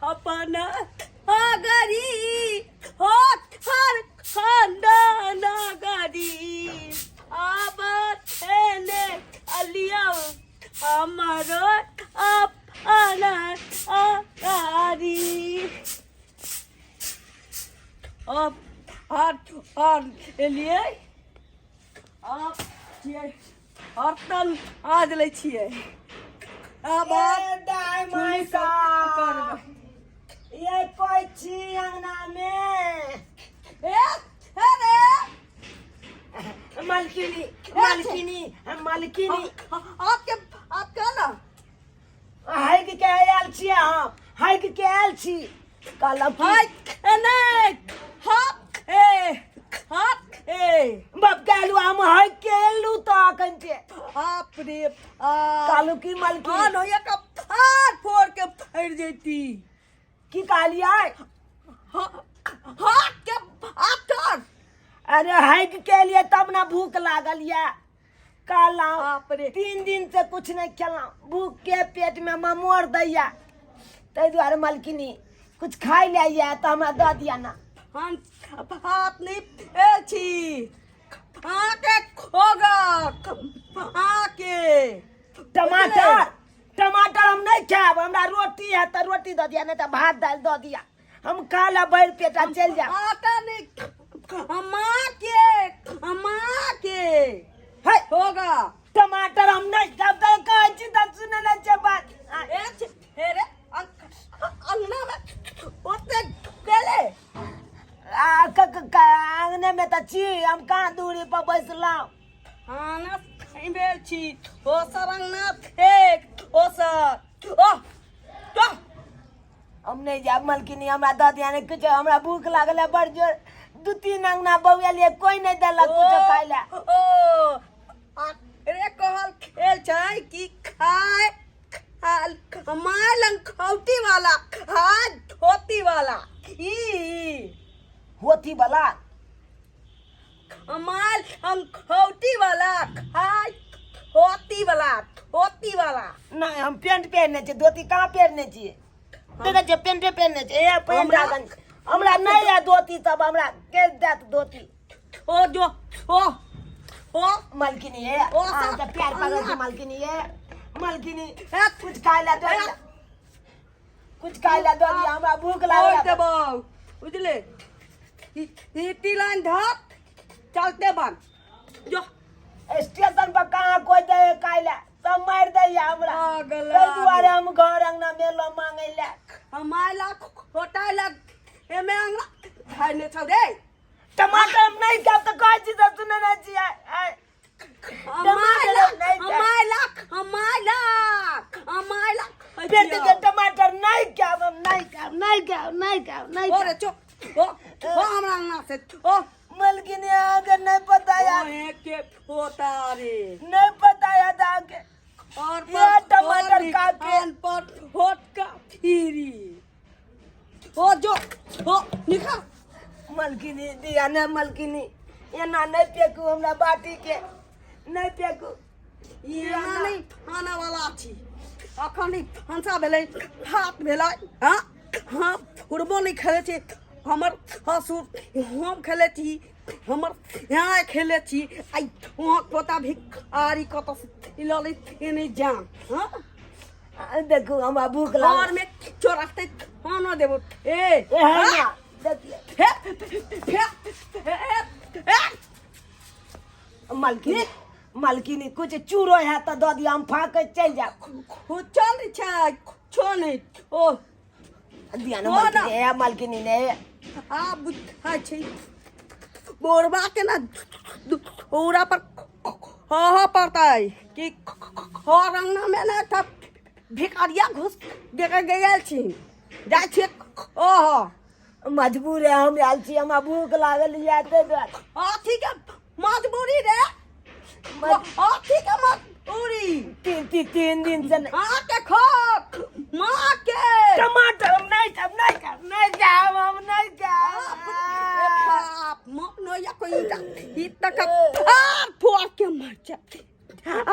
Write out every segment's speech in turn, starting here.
अपना आगरी होत हर खानदान आगरी अब तेने अलिया हमारो अपना आगरी अब और लिए अब हर तन आज ले छिए अब दाई माई का ये कोई छी अंगना में अरे मालकिनी मालकिनी मालकिनी आपके ना हाय के आयल छी हम हाय के आयल छी काला हाय नहीं हाथ ए बाप कालू हम हाय केलू तो कंचे आप रे कालू की मालकिनी नो ये का फाड़ फोड़ के फट जेती की कालिया हाथ के आफ्टर अरे हाय के लिए तब ना भूख लागल या काला बाप रे 3 दिन से कुछ नहीं खेला भूख के पेट में ममोर दैया तै द्वारे मालकिनी कुछ खाई ले या तो हमरा दे दिया ना हम हाथ नहीं छी आके खोगा आके टमाटर टमाटर हम नहीं खाब हमरा रोटी है तो रोटी दे दिया नहीं तो भात दाल दे दिया हम काला बैर पेटा चल जा आटा नहीं अम्मा के है होगा टमाटर हम नहीं खाब तो कह छी त सुने ना छै बात हेरे अंगना में ओते गेले आंगने में तो छी हम कहाँ दूरी पर बैसला खाना खाई बेर छी ओ सरंगना फेक ओ सर ओ तो हम नहीं जाब मालकिनी हमरा दे दिया नहीं कुछ हमरा भूख लागल है बड़ जोर 2-3 अंगना बउआ लिए कोई नहीं देलक कुछ खाई ले ओ अरे कहल खेल छै कि खाए मालंग खौटी वाला खाए धोती वाला ई होती वाला माल अंखौटी वाला खाए धोती वाला नहीं हम पेंट पहनने छी धोती कहाँ पहनने छी देखे छै पेंट पहनने छी ए पेंट हमरा नहीं है धोती सब हमरा के देत धोती ओ जो ओ मालकिनी है ओ तो प्यार पागल छी मालकिनी है मालकिनी कुछ खाई ला दो कुछ खाई ला दो हमरा भूख लागल देबो बुझले हिटी लाइन धत चलते बन जो स्टेशन पर कहाँ कोई दे खाई ला सब मार दे हमरा पागल कई दुआरे हम घर अंगना मेलो मांगे ले हमारा खोटा लग एमे अंगना खाने छौ रे टमाटर हम नहीं खाब तो कोई चीज सुने ना छी हमारा पेट के टमाटर नहीं खाब हम नहीं खाब ओरे चो ओ हमरा अंगना से ओ मालकिनी आगे नहीं पता यार ओए के होता रे नहीं पता यार आगे और ये टमाटर का के पर होट का खीरी ओ जो ओ निखा मालकिनी दिया ना मालकिनी ये ना नहीं फेंकू हमरा बाटी के नहीं फेंकू ये नहीं खाना वाला छी अखन हंसा भेलै हाथ भेलै हाँ हाँ फुटबॉल नहीं खेले छी हमर हसुर हम खेले छी हमर यहाँ खेले छी आई वहाँ पोता भिखारी कत लले नहीं जान हाँ देखू हमरा भूख घर लागल में चोराते खाना देबो ए है ना देखिए मालकिनी मालकिनी कुछ चूरो है तो दे दिया हम फाक के चल जा चल छै छो नहीं ओ दिया ना मालकिनी है मालकिनी ने आ बुझा छै बोरबा के ना ओरा पर हो पड़ता है कि और अंगना में ना तब भिखारिया घुस देके गेल छी जाय छी ओहो मजबूर है हम आयल छी हमरा भूख लागल है ते दुआरे ठीक है मजबूरी रे ठीक है मजबूरी 3 दिन से माँ के खो माँ के टमाटर हम नहीं खाब नहीं खाब हम नहीं खाब नो या कोई इतना का फाड़ फोड़ के मर जा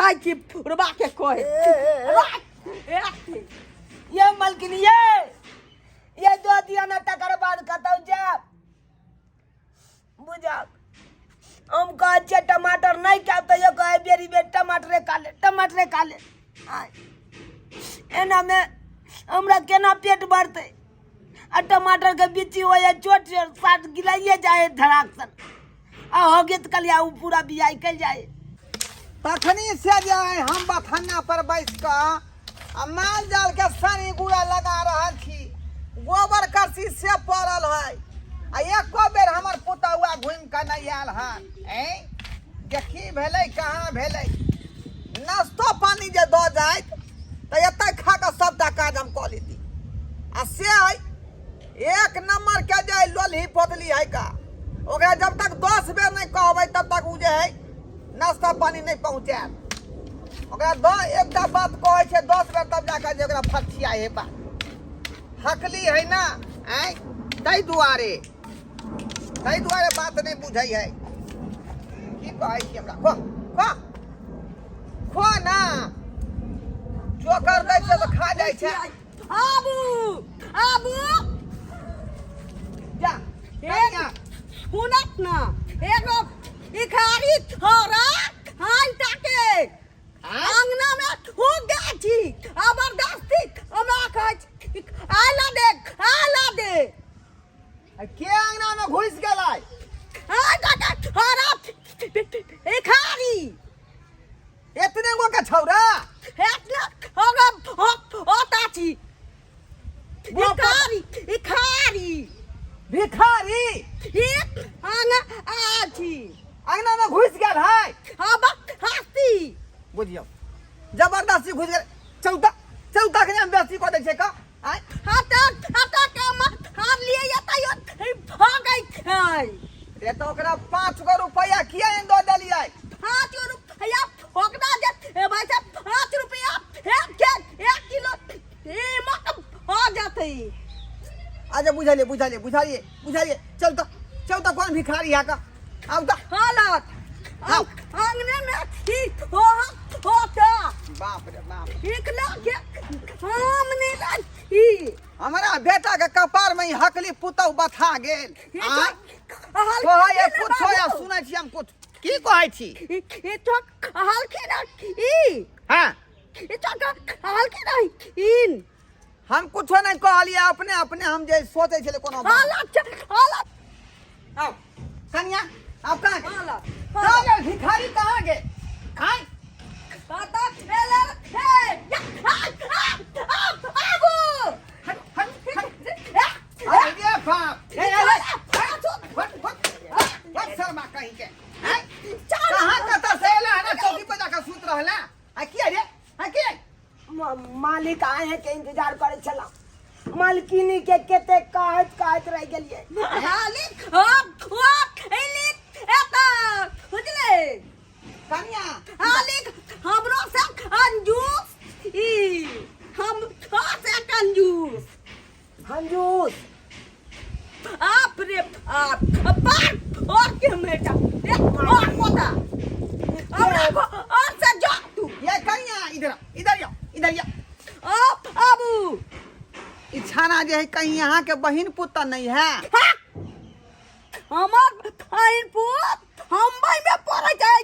आई की रुबा के कोई ये मालकिनी ये दो दिया ना तकर बाद कतौ जाब बुझा हम कहे छे टमाटर नहीं खाब तो ये कहे बेरी बेर टमाटरे खा ले आय एना में हमरा केना पेट भरते आ टमाटर के बिच्ची हो जाए चोट से साथ गिलाइए जाए धड़ाक सन आ हो गए कलिया उ पूरा बियाई कल जाए तखनी से जाए हम बथन्ना पर बैठ कर आ माल जाल के सनी गुड़ा लगा रहा थी गोबर करसी से पड़ल है आ एको बेर हमर पुतौआ घूम के नहीं आयल है देखी भेलै कहाँ भेलै नाश्तो पानी जे दो जाए तो एतै खा के सबटा काज हम कऽ लेती आ से है एक नंबर के जे लोलही पोतली है का ओकरा जब तक 10 बेर नहीं कहबै तब तक उ जे है नाश्ता पानी नहीं पहुँचाएब ओकरा एकटा बात कहै छै 10 बेर तब जाकर जे ओकरा फर्चिया है बा हकली है ना ताहि दुआरे बात नहीं बुझै है की कहै छी हमरा खो ना चोकर दै छै तऽ खा जाइ छै आबू जा कनिया सुनत ना एगो इखारी थोड़ा हांटा के अंगना में ठोक गई थी जबरदस्ती हमरा कहे आला दे के अंगना में घुस गेलै हां थोड़ा इखारी एतने गो के छौरा एतना होगा थी इखारी भिखारी एक आना आथी अंगना में घुस गेल है अब हस्ती बुझियो जबरदस्ती घुस गेल चौथा के नाम बेसी कऽ दै छै का आय हाथा काम हार लिए जाता भागै छै रे तो ओकरा 5 गो रुपया किया ने दऽ देलियै 5 रुपया ओकरा जे भाई साहब 5 रुपया एक किलो मत हो जाते अच्छा बुझलिए चल तो कौन भिखारी है का अब तो हालत हाँ। आंगने में ठीक होता बाप रे बाप इकला के सामने रखी हमारा बेटा के कपार में ही हकली पुतौ बथा गेल ये कुछ या सुनै छी हम कुछ की कहै छी ये तो हल्के रखी हां ये तो हल्के रखी हम कुछो नहीं कहलिए अपने हम जे सोचे छले कोनो बात हालत आओ कन्या आप कहां गए हालत कहां भिखारी कहां गए खाए पता चले आबू अरे बाप what शर्मा कहीं के कहां कत से एला ना चौकी पे जाकर सूत रहला आ की रे आ की मालिक आए हैं के इंतजार करे चला मालकिनी के केते कहत रह गेलिए मालिक एता बुझले कन्या मालिक हमरो से कंजूस हम से कंजूस हंजूस आप रे आप और के बेटा और पोता और से जा तू ये कन्या इधर या आप आबू ई छाना जे है कहीं यहाँ के बहिन पुत्र नहीं है हमार बहन पुत मुंबई में पढ़े जाए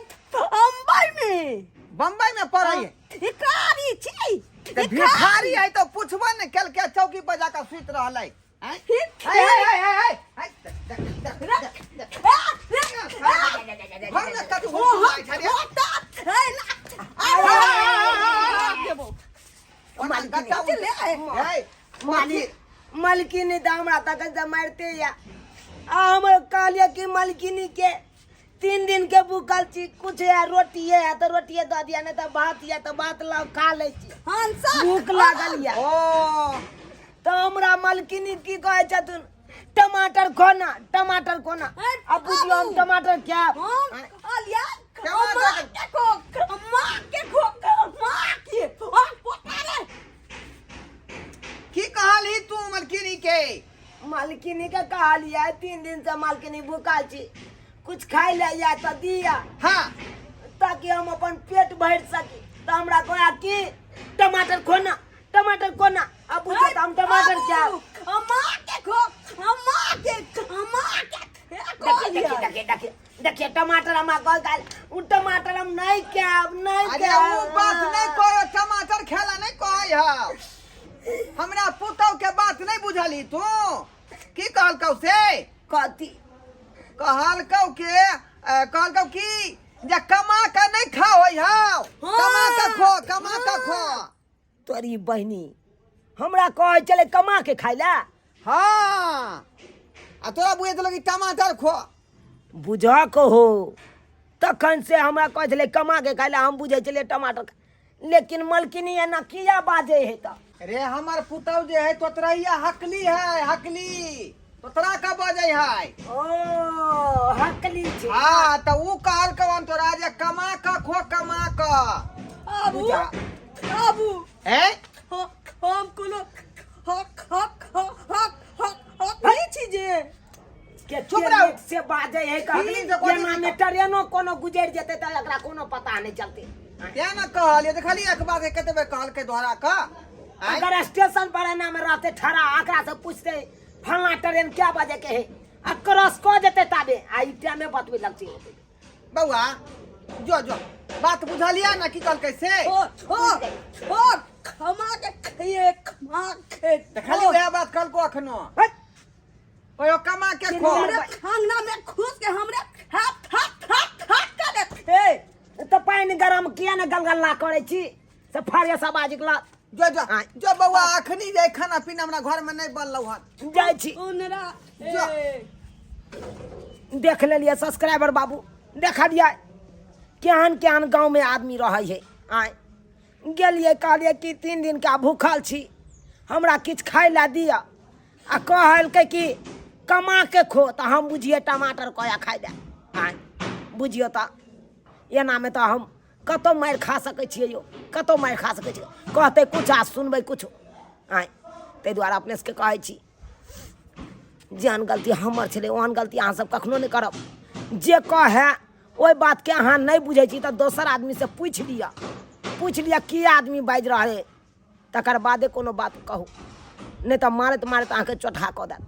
बम्बई में पढ़े है इकारी छी तो भिखारी है तो पूछबो न कल के चौकी पर जाकर सूत रहलै मालकिनी तो हमरा तक से मारते या हम कहलिए कि मालकिनी के 3 दिन के भूखल छी कुछ है रोटी है तो रोटी दे दिया नहीं तो भात ला खा ले छी भूख लागल या तो हमरा मालकिनी की कहे छथुन टमाटर खोना अब बुझियो हम टमाटर क्या की कहली तू मालकिनी के मालकिनी के कहलिए 3 दिन से मालकिनी भूखल छी कुछ खाई ले या तो दिया हाँ ताकि हम अपन पेट भर सकी तो हमरा कहा कि टमाटर खोना अब बुझे हम टमाटर क्या हम कहल उ टमाटर हम नहीं खाब नहीं अरे खाब वो बात नहीं कहो, टमाटर खेला नहीं कहे है। हमरा पुतौ के बात नहीं बुझली तू। की कहलकौ से? कथी कहलकौ की जे कमा के नहीं खाओ हां, कमा के खो, कमा के खो। तोरी बहनी हमरा कहे चले कमा के खाइला। हाँ आ तोरा बुझे तो लगी टमाटर खो। बुझा कहो तखन से हमरा कहे चले कमा के खाइला, हम बुझे चले टमाटर लेकिन मलकिनी है ना किया बाजे है तो अरे हमार पुतौ जे है तोतरैया हकली है, हकली तोतरा का बजे है। ओ हकली छे। हाँ तो ऊ कहल कवन तोरा जे कमा के खो, कमा के। बाबू बाबू हैं हम कोनो हक हक हक हक हक नहीं चीजे के चुप रहो। से बाजे है हकली से कोई ये में ट्रेनो कोनो गुजर जेते त एकरा कोनो पता नहीं चलते। क्या ना कहलिए देखली अखबार के कते कहल के द्वारा का। अगर स्टेशन पर ना में रहते ठहरा आकरा से पूछते फलना ट्रेन क्या बजे के है आ क्रॉस को जेते ताबे आई टाइम में बतवे लगती है। बउआ जो जो बात बुझलिया ना की कहल कैसे ओ खमा के खाइए खमा के देखली वह बात कल को अखनो कोई कमा के खो। हमरे खाना में खुश के हमरे हाथ हाथ हाथ हाथ कर देते तो पानी गरम किया ना गलगला करे छी से फाड़िया सब आजिकला जो जो जो बउआ अखनी जाए खाना पीना हमरा घर में नहीं बनलौ हन जाय छी। उनरा जो। देख लेलिए सब्सक्राइबर बाबू देखा दिया केहन केहन गांव में आदमी रहे है। आए गेलिए कहलिए कि 3 दिन का भूखल छी हमरा किछ खाए ला दिया आ कहलकै कि कमा के खो तो हम बुझिए टमाटर कया खाए दे। आए बुझियो तो एना में तो हम कतो मार खा सकै छियै यो, कतो मार खा सकै छियै कहते कुछ आ सुनबै कुछ। आए ताहि दुआरे अपने सबके कहै छी जेहन गलती हमर छलै ओहन गलती अहाँ सब कखनो नहीं करब। जे कहे ओहि बात के अहाँ नहीं बुझे छी तो दोसर आदमी से पूछ लिया की आदमी बाजि रहे तकर बादे कोनो बात कहू, नहीं तो मारत मारत अहाँके चोठा कऽ देत।